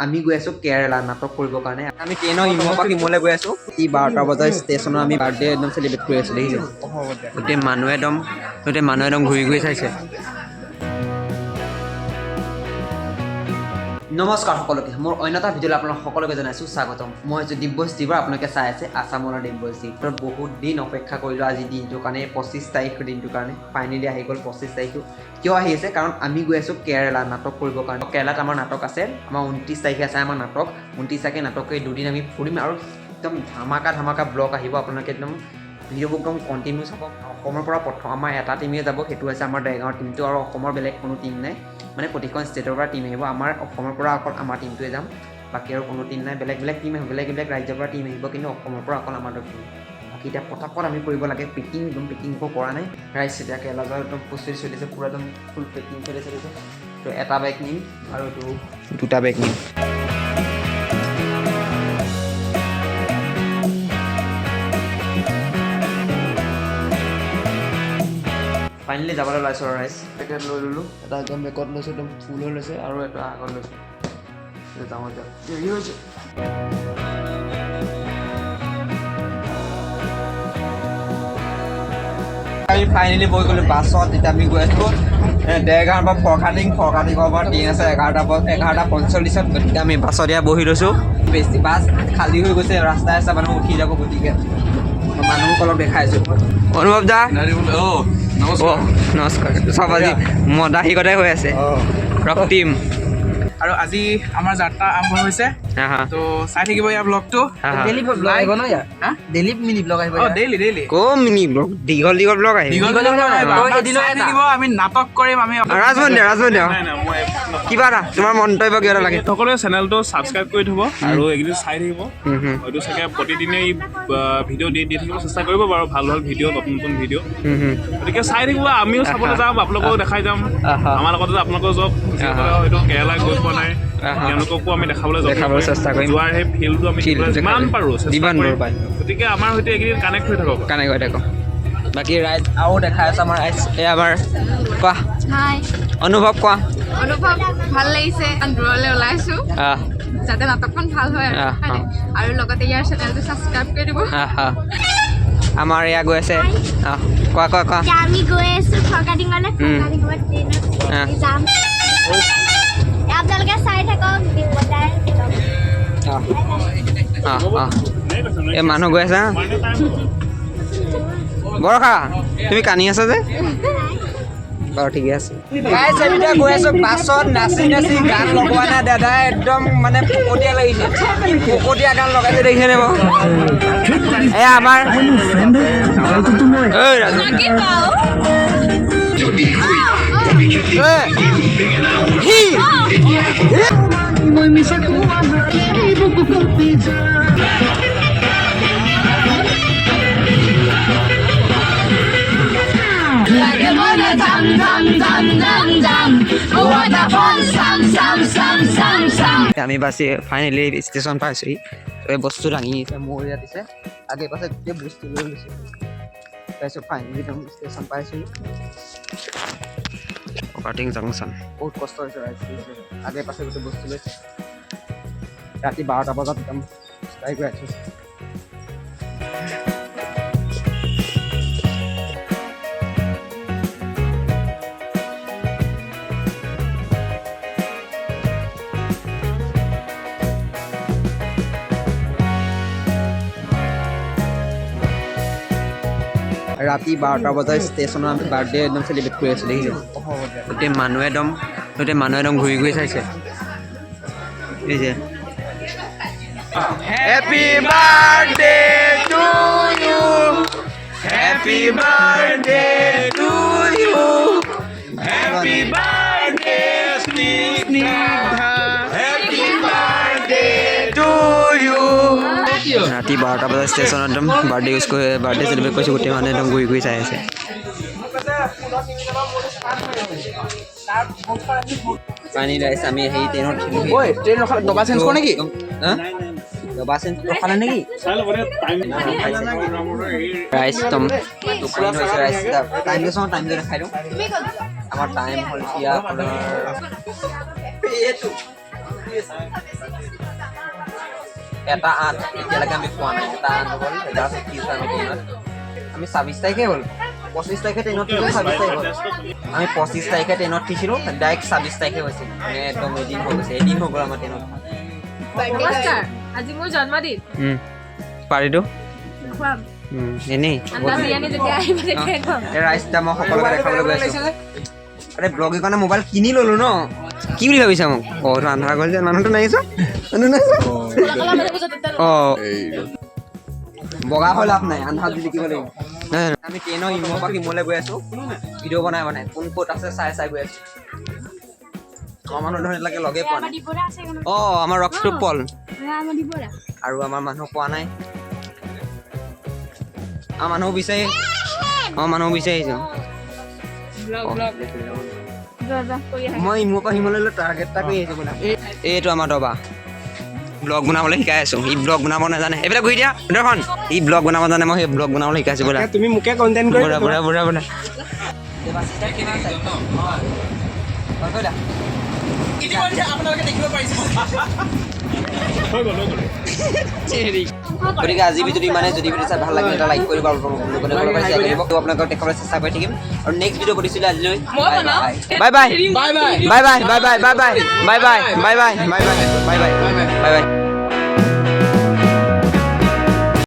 আমি গৈ আছো কেৰালা নাটক কৰিবৰ কাৰণে। আমি ট্ৰেইনৰ ইমৰ পৰা ইমলৈ গৈ আছো। 12টা বজাৰ ষ্টেচনত আমি বাৰ্থডে একদম চেলিব্ৰেট কৰি আছো। দেখিছে গোটেই মানুহে একদম ঘূৰি ঘূৰি চাইছে। নমস্কাৰ সকলোকে, মোৰ অন্য এটা ভিডিঅ'লৈ আপোনালোক সকলোকে জনাইছোঁ স্বাগতম। মই হৈছে দিব্যজ দিবৰ, আপোনালোকে চাই আছে আছামৰ দিব্যজ দি। বহুত দিন অপেক্ষা কৰিলোঁ আজি দিনটোৰ কাৰণে, 25 তাৰিখৰ দিনটোৰ কাৰণে। ফাইনেলি আহি গ'ল 25 তাৰিখটো। কিয় আহি আছে? কাৰণ আমি গৈ আছোঁ কেৰালা নাটক কৰিবৰ কাৰণে। কেৰালাত আমাৰ নাটক আছে, আমাৰ 29 তাৰিখে আছে আমাৰ নাটক। 29 তাৰিখে নাটক কৰি দুদিন আমি ফুৰিম আৰু একদম ধামাকা ব্লগ আহিব। আপোনালোকে একদম ভিডিঅ'বোৰ একদম কণ্টিনিউ চাব। অসমৰ পৰা প্ৰথম আমাৰ এটা টিমে যাব, সেইটো হৈছে আমাৰ দেৰগাঁৱৰ টিমটো। আৰু অসমৰ বেলেগ কোনো টিম নাই, মানে প্ৰতিখন ষ্টেটৰ পৰা টিম আহিব। আমাৰ অসমৰ পৰা অকল আমাৰ টিমটোৱে যাম, বাকী আৰু কোনো টিম নাই। বেলেগ টিম আহিব, বেলেগ ৰাজ্যৰ পৰা টিম আহিব, কিন্তু অসমৰ পৰা অকল আমাৰ টিম। বাকী এতিয়া পটাপট আমি কৰিব লাগে পেকিং একো কৰা নাই। ৰাইজ এতিয়া কেৰেলা যোৱাৰ একদম প্ৰস্তুতি চলিছে, পূৰা একদম ফুল পেকিং চলিছে। তো এটা বেগ নিম আৰু এইটো 2টা বেগ নিম। ফাইনেলি যাবলৈ ওলাইছোঁ আৰু ৰাইজ। পেকেট লৈ ল'লোঁ, এটা একদম বেগত লৈছোঁ, একদম ফুল হৈ লৈছে, আৰু এটা আগত লৈছোঁ। যাওঁ এতিয়া দেৰি হৈছে। আমি ফাইনেলি বহি গ'লোঁ বাছত। এতিয়া আমি গৈ আছোঁ দেৰগাঁৱৰ পৰা ফৰকাটিঙৰ পৰা ট্ৰেইন আছে 11:45। গতিকে আমি বাছত এতিয়া বহি লৈছোঁ। বেছি বাছ খালী হৈ গৈছে, ৰাস্তাই মানুহ উঠি যাব, গতিকে মানুহক অলপ দেখাইছোঁ। অনুভৱ দা নমস্কাৰ। চব আজি মদাহিকতে হৈ আছে ৰক্তিম। আৰু আজি আমাৰ যাত্ৰা আৰম্ভ হৈছে, তো চাই থাকিব ইয়াৰ ব্লগটো। ডেইলি ব্লগ আহিব ন ইয়াৰ? ডেইলি মিনি ব্লগ আহিব? ডেইলি মিনি ব্লগ, দীঘল ব্লগ আহিব। চাই থাকিব, আমি নাটক কৰিম। আমি ৰাজবন্দিয়া কিবা এটা তোমাৰ মন্তব্য কিবা এটা লাগে। সকলোৱে চেনেলটো ছাবস্ক্ৰাইব কৰি থ'ব আৰু এইকেইদিন চাই থাকিব। হয়তো চাগে প্ৰতিদিনে ভিডিঅ' দি থাকিব চেষ্টা কৰিব বাৰু, ভাল ভিডিঅ', নতুন ভিডিঅ'। গতিকে চাই থাকিব, আমিও চাবলৈ যাম, আপোনালোকেও দেখাই যাম। আমাৰ লগতে আপোনালোকেও যাওক, হয়তো কেৰেলা গৈ পোৱা নাই, তেওঁলোককো আমি দেখাবলৈ চেষ্টা কৰিম। যোৱাৰ সেই ফিল্ডটো আমি যিমান পাৰোঁ চেষ্টা কৰিম। গতিকে আমাৰ সৈতে এইকেইদিন কানেক্ট হৈ থাকক। বাকী ৰাইজ আৰু দেখাই আছে আমাৰ ৰাইজ। এই আমাৰ কোৱা অনুভৱ, কোৱা। অনুভৱ ভাল লাগিছে, দূৰলৈ ওলাইছোঁ যাতে নাটকখন ভাল হয় আৰু লগতে ইয়াৰ চেনেলটো ছাবস্ক্ৰাইব কৰি দিব। আমাৰ এয়া গৈ আছে, কোৱা। আমি গৈ আছোঁ ফৰকাটিঙলৈ, ট্ৰেইনত যাম। আপোনালোকে চাই থাকক। এই মানুহ গৈ আছে বৰষা, তুমি কান্দি আছা যে? বাৰু ঠিকে আছে। এতিয়া গৈ আছো বাছত, নাচি গান লগোৱা নাই দাদাই, একদম মানে ফকটীয়া লাগিছে। ফকটীয়া গান লগাইছে, দেখিছে নে বাৰু? এয়া আমাৰ আমি বাছি ফাইনেলি ষ্টেচন পাইছোঁহি। এই বস্তু দাঙি মোৰ ইয়াত দিছে, আগে পাছে গোটেই বস্তু লৈ লৈছোঁ। তাৰপিছত ফাইনেলি ষ্টেচন পাইছোঁহি, ফৰকাটিং জাংচন। বহুত কষ্ট হৈছে ৰাইজ, আগে পাছে গোটেই বস্তু লৈছে। ৰাতি 12টা বজাত একদম খোজকাঢ়ি গৈ আছোঁ। ৰাতি 12টা বজাৰ ষ্টেচনত আমি বাৰ্থডে একদম চেলিব্ৰেট কৰি আছোঁ। দেখিছে গোটেই মানুহে একদম ঘূৰি ঘূৰি চাইছে। দেখিছে happy birthday to you, happy birthday to you, happy birthday Snigdha, happy birthday to you. ৰাতি 12টা বজাৰ ষ্টেচনত একদম বাৰ্থডে চেলিব্ৰেট কৰিছোঁ। গোটেই মানুহে একদম ঘূৰি ঘূৰি চাই আছে। আমি সেই ট্ৰেইনত ট্ৰেইন ৰখালে ডবা চেঞ্জ কৰ নেকি? ডবা চেঞ্জ ৰখালে নেকি? ৰাইজ একদম টোপনি হৈছে। ৰাইজ টাইমটো দেখাই দিওঁ। আমাৰ টাইম হ'ল এতিয়া আপোনাৰ এটা 8 এতিয়ালৈকে আমি পোৱা নাই এটা 8 হ'ল জাষ্ট উঠিছোঁ আমি ট্ৰেইনত আমি 26 তাৰিখে হ'ল 25 তাৰিখে ট্ৰেইনত উঠিলোঁ 26 তাৰিখ হ'ল আমি 25 তাৰিখে ট্ৰেইনত উঠিছিলোঁ ডাইৰেক্ট 26 তাৰিখে হৈছিল মানে একদম এদিন হৈ গৈছে এদিন হৈ গ'ল আমাৰ ট্ৰেইনত নমস্কাৰ আজি মোৰ জন্মদিন পাৰিটো খুৱাম এনেই আন্দা বিৰিয়ানী যেতিয়া আহিব তেতিয়া খুৱাম এই ৰাইচটা মই সকলোকে দেখাবলৈ গৈ আছোঁ আৰে ব্লগিং কাৰণে মোবাইল কিনি ল'লোঁ ন কি বুলি ভাবিছা মোক অঁ এইটো আন্ধাৰ গ'ল যে মানুহটো নাহিছ অঁ বগা হৈ লাভ নাই আন্ধাৰত জিলিকিব লাগিব আমি ট্ৰেইনৰ ইমৰ পৰা সিমলৈ গৈ আছোঁ ভিডিঅ' বনাই বনাই কোন ক'ত আছে চাই গৈ আছোঁ আমাৰ মানুহ ধৰণ এতিয়ালৈকে লগেই পোৱা নাই অঁ আমাৰ ৰক্সটো পল আৰু আমাৰ মানুহ পোৱা নাই আমাৰ মানুহ বিচাৰিছোঁ মই ইমৰ পৰা সিমলৈ টাৰ্গেট এটা কৰি আহিছোঁ বোলা এইটো আমাৰ দবা ব্লগ বনাবলৈ শিকাই আছোঁ ই ব্লগ বনাব নাজানে এইবিলাক ঘূৰি দিয়া দৰ্শন ই ব্লগ বনাব জানে মই সেই ব্লগ বনাবলৈ শিকাইছোঁ বোলা তুমি মোকে কণ্টেণ্ট কৰি বুঢ়া গতিকে আজি যদি মানে যদি ভিডিঅ' চাই ভাল লাগে এটা লাইক কৰিব আৰু আপোনালোকক দেখাবলৈ চেষ্টা কৰি থাকিম আৰু নেক্সট ভিডিঅ' কৰিছিলোঁ আজিলৈ bye bye bye bye bye bye bye bye bye bye bye bye bye bye bye bye bye bye